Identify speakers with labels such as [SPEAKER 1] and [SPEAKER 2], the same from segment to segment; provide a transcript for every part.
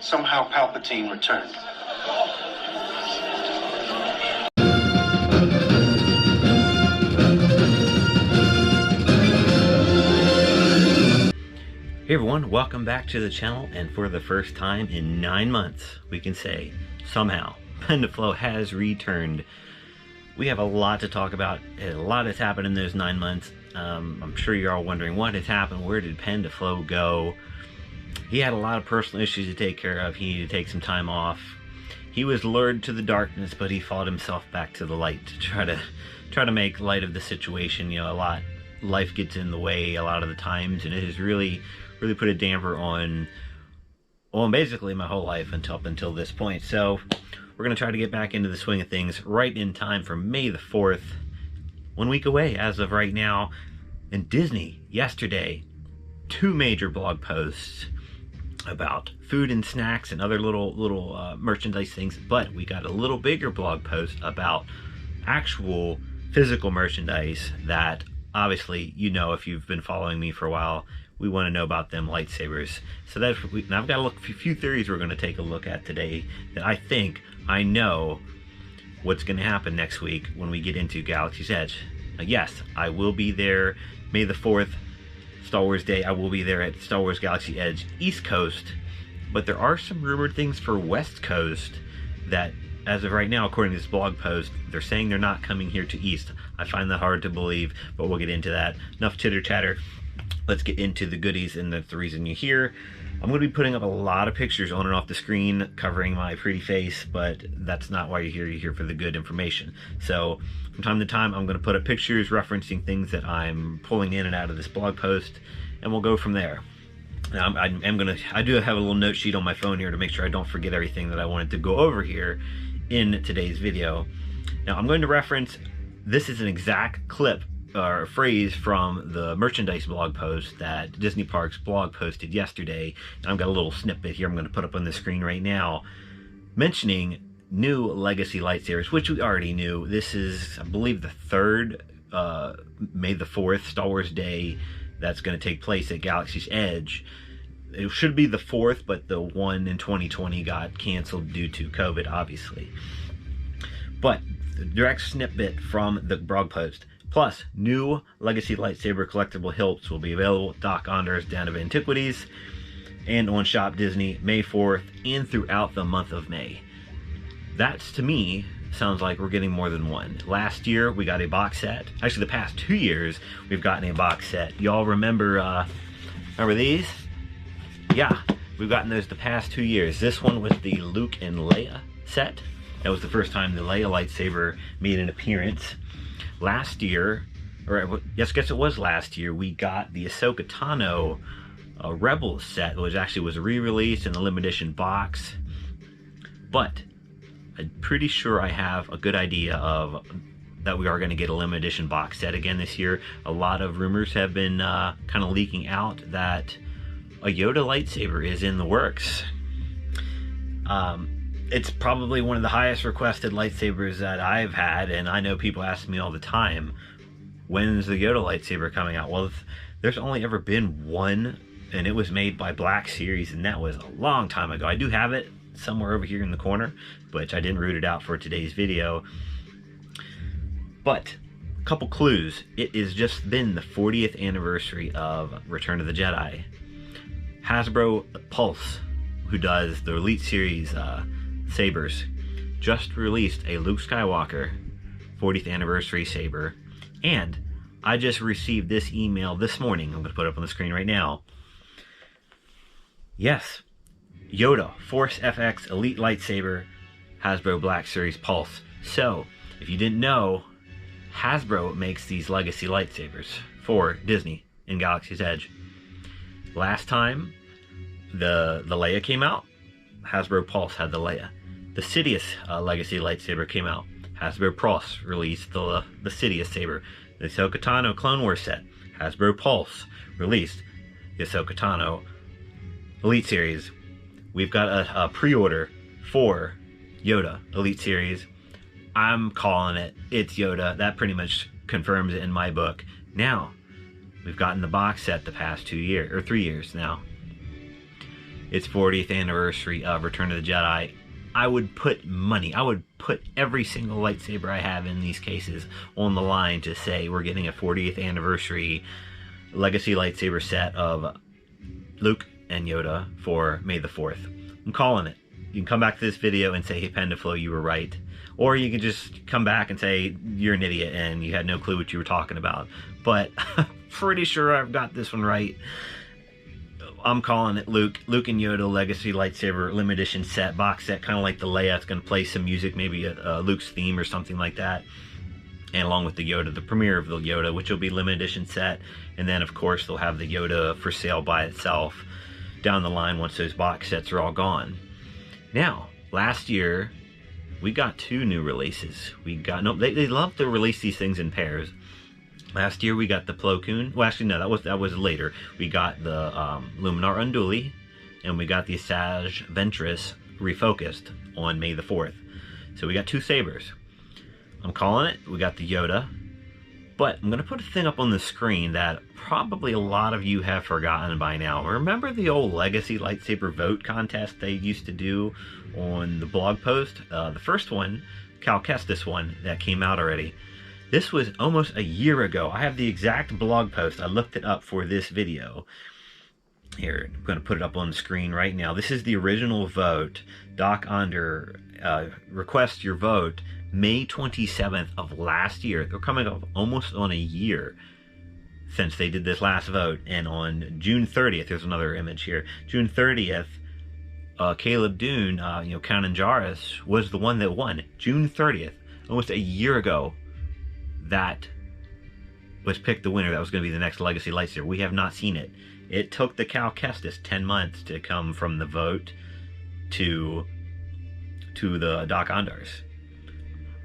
[SPEAKER 1] Somehow Palpatine returned.
[SPEAKER 2] Hey everyone, welcome back to the channel, and for the first time in 9 months, we can say, somehow, Pen to Flow has returned. We have a lot to talk about. A lot has happened in those 9 months. I'm sure you're all wondering what has happened. Where did Pen to Flow go? He had a lot of personal issues to take care of. He needed to take some time off. He was lured to the darkness, but he fought himself back to the light to try to make light of the situation. You know, life gets in the way a lot of the times, and it has really put a damper on basically my whole life up until this point. So we're going to try to get back into the swing of things right in time for May the 4th. 1 week away as of right now. And Disney, yesterday, 2 major blog posts about food and snacks and other little merchandise things. But we got a little bigger blog post about actual physical merchandise that, obviously, you know, if you've been following me for a while, we want to know about them lightsabers. So now I've got a few theories we're going to take a look at today that I know what's going to happen next week when we get into Galaxy's Edge. Now, yes, I will be there May the 4th, Star Wars Day. I will be there at Star Wars Galaxy Edge East Coast, but there are some rumored things for West Coast that, as of right now, according to this blog post, they're saying they're not coming here to East. I find that hard to believe, but we'll get into that. Enough chitter chatter. Let's get into the goodies, and that's the reason you're here. I'm going to be putting up a lot of pictures on and off the screen covering my pretty face, but that's not why you're here. You're here for the good information. So from time to time, I'm going to put up pictures referencing things that I'm pulling in and out of this blog post, and we'll go from there. Now, I do have a little note sheet on my phone here to make sure I don't forget everything that I wanted to go over here in today's video. Now, I'm going to reference, this is an exact clip or phrase from the merchandise blog post that Disney Parks blog posted yesterday. And I've got a little snippet here I'm going to put up on the screen right now mentioning new legacy lightsabers, which we already knew. This is, I believe, the third May the 4th Star Wars Day that's going to take place at Galaxy's Edge. It should be the 4th, but the one in 2020 got canceled due to COVID, obviously. But the direct snippet from the blog post. Plus, new Legacy Lightsaber collectible hilts will be available at Doc Onder's Den of Antiquities and on Shop Disney May 4th and throughout the month of May. That's, to me, sounds like we're getting more than one. Last year, we got a box set. Actually, the past 2 years, we've gotten a box set. Y'all remember these? Yeah, we've gotten those the past 2 years. This one was the Luke and Leia set. That was the first time the Leia lightsaber made an appearance. Last year, or yes, I guess it was last year, we got the Ahsoka Tano Rebels set, which actually was re-released in a limited edition box. But I'm pretty sure I have a good idea of that we are going to get a limited edition box set again this year. A lot of rumors have been kind of leaking out that a Yoda lightsaber is in the works. It's probably one of the highest requested lightsabers that I've had, and I know people ask me all the time, when's the Yoda lightsaber coming out? Well, there's only ever been one, and it was made by Black Series, and that was a long time ago. I do have it somewhere over here in the corner, but I didn't root it out for today's video. But a couple clues. It has just been the 40th anniversary of Return of the Jedi. Hasbro Pulse, who does the Elite Series sabers, just released a Luke Skywalker 40th anniversary saber, and I just received this email this morning. I'm going to put it up on the screen right now. Yes, Yoda Force FX Elite Lightsaber, Hasbro Black Series Pulse. So, if you didn't know, Hasbro makes these legacy lightsabers for Disney in Galaxy's Edge. Last time the Leia came out, Hasbro Pulse had the Leia. The Sidious Legacy lightsaber came out. Hasbro Pulse released the Sidious saber. The Ahsoka Tano Clone Wars set. Hasbro Pulse released the Ahsoka Tano Elite Series. We've got a pre-order for Yoda Elite Series. I'm calling it. It's Yoda. That pretty much confirms it in my book. Now, we've gotten the box set the past 2 years, or 3 years now. its 40th anniversary of Return of the Jedi, I would put money, I would put every single lightsaber I have in these cases on the line to say we're getting a 40th anniversary legacy lightsaber set of Luke and Yoda for May the 4th. I'm calling it. You can come back to this video and say, hey, Pendaflow, you were right. Or you can just come back and say, you're an idiot and you had no clue what you were talking about. But I'm pretty sure I've got this one right. I'm calling it Luke and Yoda Legacy Lightsaber Limited Edition set, box set, kind of like the Leia. It's going to play some music, maybe a Luke's theme or something like that. And along with the Yoda, the premiere of the Yoda, which will be limited edition set. And then, of course, they'll have the Yoda for sale by itself down the line once those box sets are all gone. Now, last year, we got 2 new releases. We got, no, they love to release these things in pairs. Last year we got the Plo Koon. Well, actually no, that was later. We got the Luminar Unduli, and we got the Asajj Ventress refocused on May the 4th. So we got 2 sabers. I'm calling it. We got the Yoda, but I'm gonna put a thing up on the screen that probably a lot of you have forgotten by now. Remember the old Legacy Lightsaber Vote contest they used to do on the blog post? The first one, Cal Kestis one, that came out already. This was almost a year ago. I have the exact blog post. I looked it up for this video. Here, I'm going to put it up on the screen right now. This is the original vote. Doc Onder requests your vote May 27th of last year. They're coming up almost on a year since they did this last vote. And on June 30th, there's another image here. June 30th, Caleb Dune, Kanan Jarrus, was the one that won. June 30th, almost a year ago. That was picked the winner. That was going to be the next Legacy lightsaber. We have not seen it. It took the Cal Kestis 10 months to come from the vote to the Doc Ondars.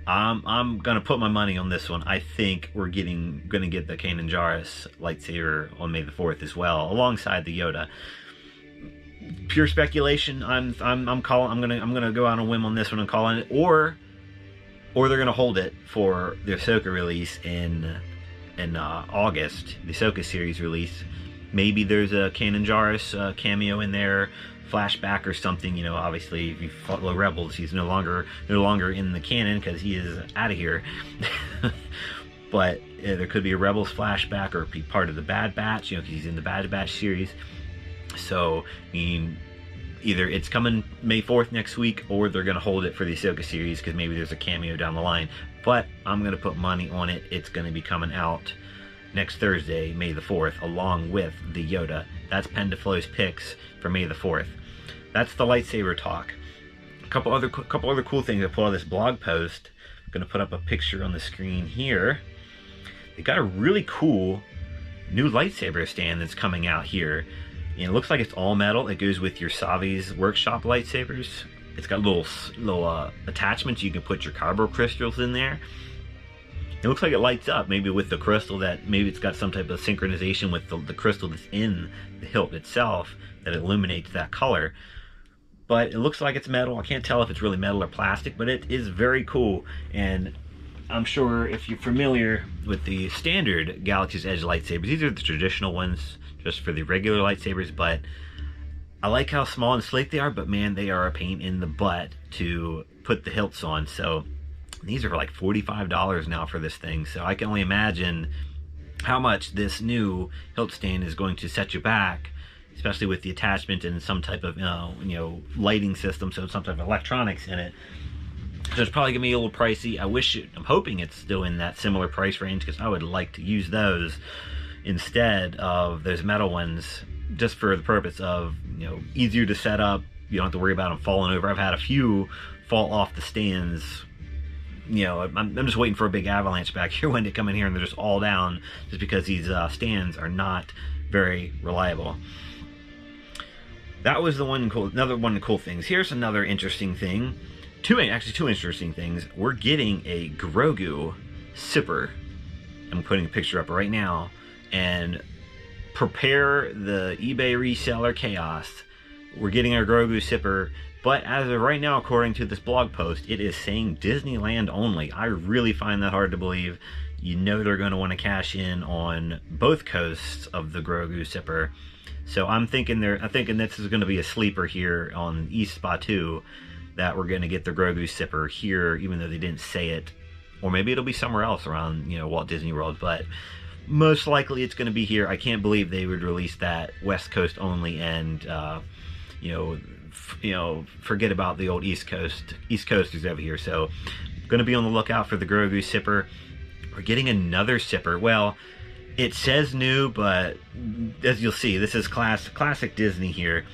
[SPEAKER 2] I'm going to put my money on this one. I think we're going to get the Kanan Jarrus lightsaber on May the 4th as well, alongside the Yoda. Pure speculation. I'm going to go out on a whim on this one and calling it, or they're going to hold it for the Ahsoka release in August, the Ahsoka series release. Maybe there's a Kanan Jarrus cameo in there, flashback or something. Obviously, if you follow Rebels, he's no longer in the canon because he is out of here. But there could be a Rebels flashback or be part of the Bad Batch, because he's in the Bad Batch series. So, I mean, either it's coming May 4th next week, or they're going to hold it for the Ahsoka series because maybe there's a cameo down the line. But I'm going to put money on it. It's going to be coming out next Thursday, May the 4th, along with the Yoda. That's Pendaflow's picks for May the 4th. That's the lightsaber talk. A couple other cool things I pulled out of this blog post. I'm going to put up a picture on the screen here. They got a really cool new lightsaber stand that's coming out here. And it looks like it's all metal. It goes with your Savi's Workshop lightsabers. It's got little attachments. You can put your carbo crystals in there. It looks like it lights up, maybe with the crystal maybe it's got some type of synchronization with the crystal that's in the hilt itself that illuminates that color. But it looks like it's metal. I can't tell if it's really metal or plastic, but it is very cool. And I'm sure if you're familiar with the standard Galaxy's Edge lightsabers, these are the traditional ones, just for the regular lightsabers, but I like how small and sleek they are, but man, they are a pain in the butt to put the hilts on. So these are like $45 now for this thing. So I can only imagine how much this new hilt stand is going to set you back, especially with the attachment and some type of lighting system, so some type of electronics in it. So it's probably gonna be a little pricey. I'm hoping it's still in that similar price range, because I would like to use those instead of those metal ones, just for the purpose of, easier to set up. You don't have to worry about them falling over. I've had a few fall off the stands. I'm just waiting for a big avalanche back here when they come in here and they're just all down, just because these stands are not very reliable. That was another one of the cool things. Here's another interesting thing. Two interesting things. We're getting a Grogu sipper. I'm putting a picture up right now. And prepare the eBay reseller chaos. We're getting our Grogu sipper, but as of right now, according to this blog post, it is saying Disneyland only. I really find that hard to believe. They're going to want to cash in on both coasts of the Grogu sipper. So I'm thinking this is going to be a sleeper here on East Batuu, that we're going to get the Grogu Sipper here, even though they didn't say it. Or maybe it'll be somewhere else around, you know, Walt Disney World, but most likely it's going to be here. I can't believe they would release that West Coast only and, you know, forget about the old East Coasters over here. So going to be on the lookout for the Grogu Sipper. We're getting another Sipper. Well, it says new, but as you'll see, this is classic Disney here.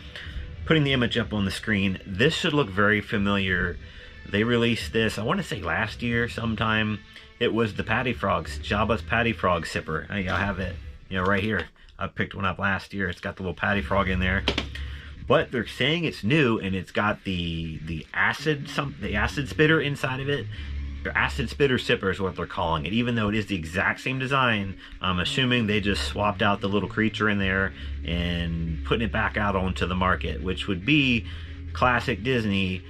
[SPEAKER 2] Putting the image up on the screen, this should look very familiar. They released this, I want to say last year sometime. It was the Patty Frogs, Jabba's Patty Frog Sipper. I have it, you know, right here. I picked one up last year. It's got the little Patty Frog in there. But they're saying it's new, and it's got the acid spitter inside of it. Or acid spitter sipper is what they're calling it, even though it is the exact same design. I'm assuming they just swapped out the little creature in there and putting it back out onto the market, which would be classic Disney.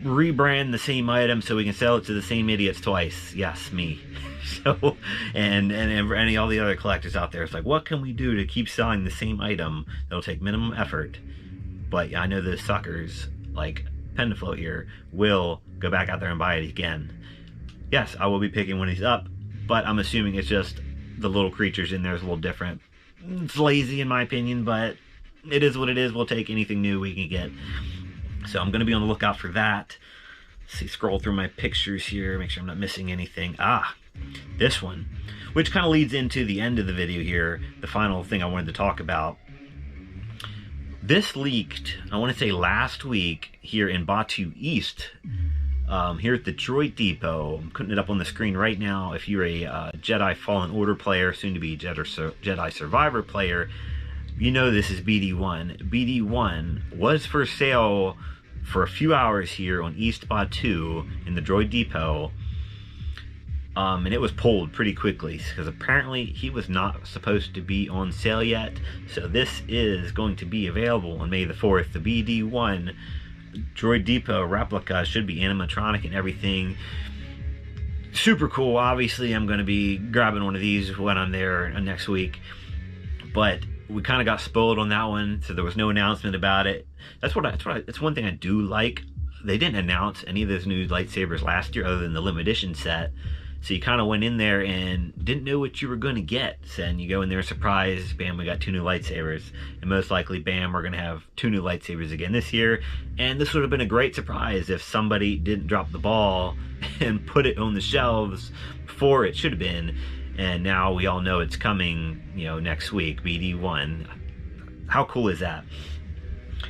[SPEAKER 2] Rebrand the same item so we can sell it to the same idiots twice. Yes, me. So, and all the other collectors out there, it's like, what can we do to keep selling the same item that'll take minimum effort? But I know those suckers like Pendaflow here will go back out there and buy it again. Yes, I will be picking one of these up, but I'm assuming it's just the little creatures in there is a little different. It's lazy in my opinion, but it is what it is. We'll take anything new we can get. So I'm going to be on the lookout for that. Let's see, scroll through my pictures here, make sure I'm not missing anything. Ah, this one, which kind of leads into the end of the video here, the final thing I wanted to talk about. This leaked, I want to say last week, here in Batuu East, here at the Droid Depot. I'm putting it up on the screen right now. If you're a Jedi Fallen Order player, soon to be Jedi Survivor player, you know this is BD1. BD1 was for sale for a few hours here on East Batuu in the Droid Depot. And it was pulled pretty quickly because apparently he was not supposed to be on sale yet. So this is going to be available on May the 4th. The BD1 Droid Depot replica should be animatronic and everything. Super cool. Obviously, I'm going to be grabbing one of these when I'm there next week. But we kind of got spoiled on that one, so there was no announcement about it. That's one thing I do like. They didn't announce any of those new lightsabers last year other than the limited edition set. So you kind of went in there and didn't know what you were going to get. So, and you go in there surprised, bam, we got 2 new lightsabers. And most likely, bam, we're going to have 2 new lightsabers again this year. And this would have been a great surprise if somebody didn't drop the ball and put it on the shelves before it should have been. And now we all know it's coming, you know, next week, BD1. How cool is that?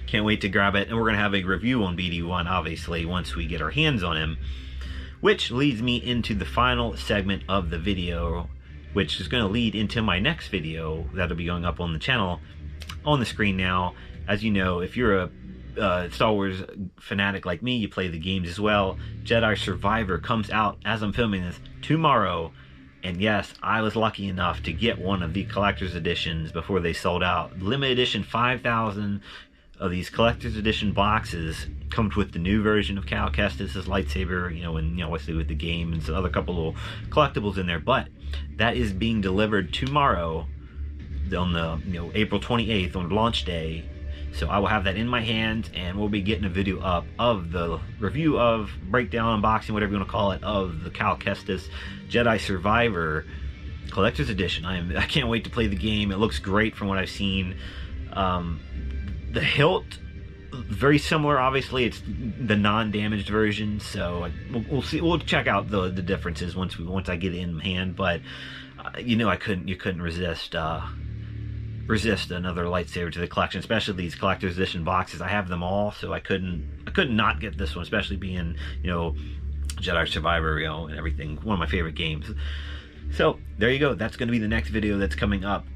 [SPEAKER 2] Can't wait to grab it. And we're going to have a review on BD1, obviously, once we get our hands on him. Which leads me into the final segment of the video, which is going to lead into my next video that'll be going up on the channel, on the screen now. As you know, if you're a Star Wars fanatic like me, you play the games as well. Jedi Survivor comes out as I'm filming this tomorrow. And yes, I was lucky enough to get one of the collector's editions before they sold out. Limited edition 5,000 of these collector's edition boxes comes with the new version of Cal Kestis' lightsaber, you know, and you know, obviously with the game and some other couple little collectibles in there. But that is being delivered tomorrow on the, you know, April 28th on launch day. So I will have that in my hands, and we'll be getting a video up of the review of, breakdown, unboxing, whatever you want to call it, of the Cal Kestis Jedi Survivor Collector's Edition. I can't wait to play the game. It looks great from what I've seen. The hilt, very similar. Obviously, it's the non-damaged version, so we'll see. We'll check out the differences once I get it in hand. But you know, you couldn't resist another lightsaber to the collection, especially these collector's edition boxes. I have them all, so I couldn't not get this one, especially being, you know, Jedi Survivor, you know, and everything. One of my favorite games. So there you go. That's going to be the next video that's coming up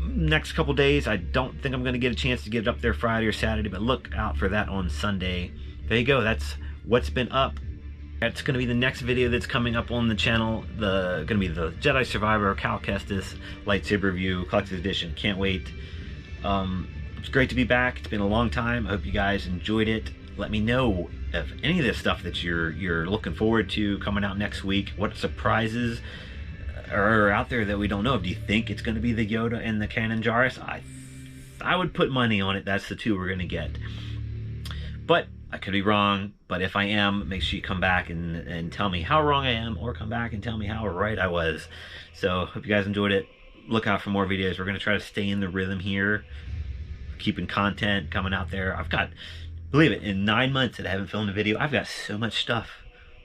[SPEAKER 2] next couple days. I don't think I'm going to get a chance to get it up there Friday or Saturday, but look out for that on Sunday. There you go. That's what's been up. That's going to be the next video that's coming up on the channel. Going to be the Jedi Survivor Cal Kestis lightsaber review, collector's edition. Can't wait. It's great to be back. It's been a long time. I hope you guys enjoyed it. Let me know if any of this stuff that you're looking forward to coming out next week. What surprises are out there that we don't know of. Do you think it's going to be the Yoda and the Kanan Jarrus? I would put money on it. That's the two we're going to get. But I could be wrong. But if I am, make sure you come back and tell me how wrong I am, or come back and tell me how right I was. So hope you guys enjoyed it. Look out for more videos. We're going to try to stay in the rhythm here, keeping content coming out there. I've got, believe it, in 9 months that I haven't filmed a video, I've got so much stuff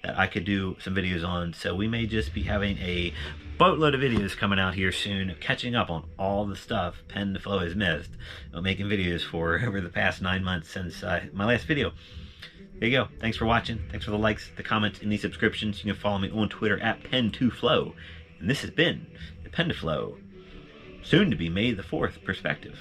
[SPEAKER 2] that I could do some videos on. So we may just be having a boatload of videos coming out here soon, catching up on all the stuff Pen to Flow has missed, making videos for over the past 9 months since my last video. There you go. Thanks for watching. Thanks for the likes, the comments, and the subscriptions. You can follow me on Twitter at Pen2Flow. And this has been the Pen to Flow, soon to be May the 4th perspective.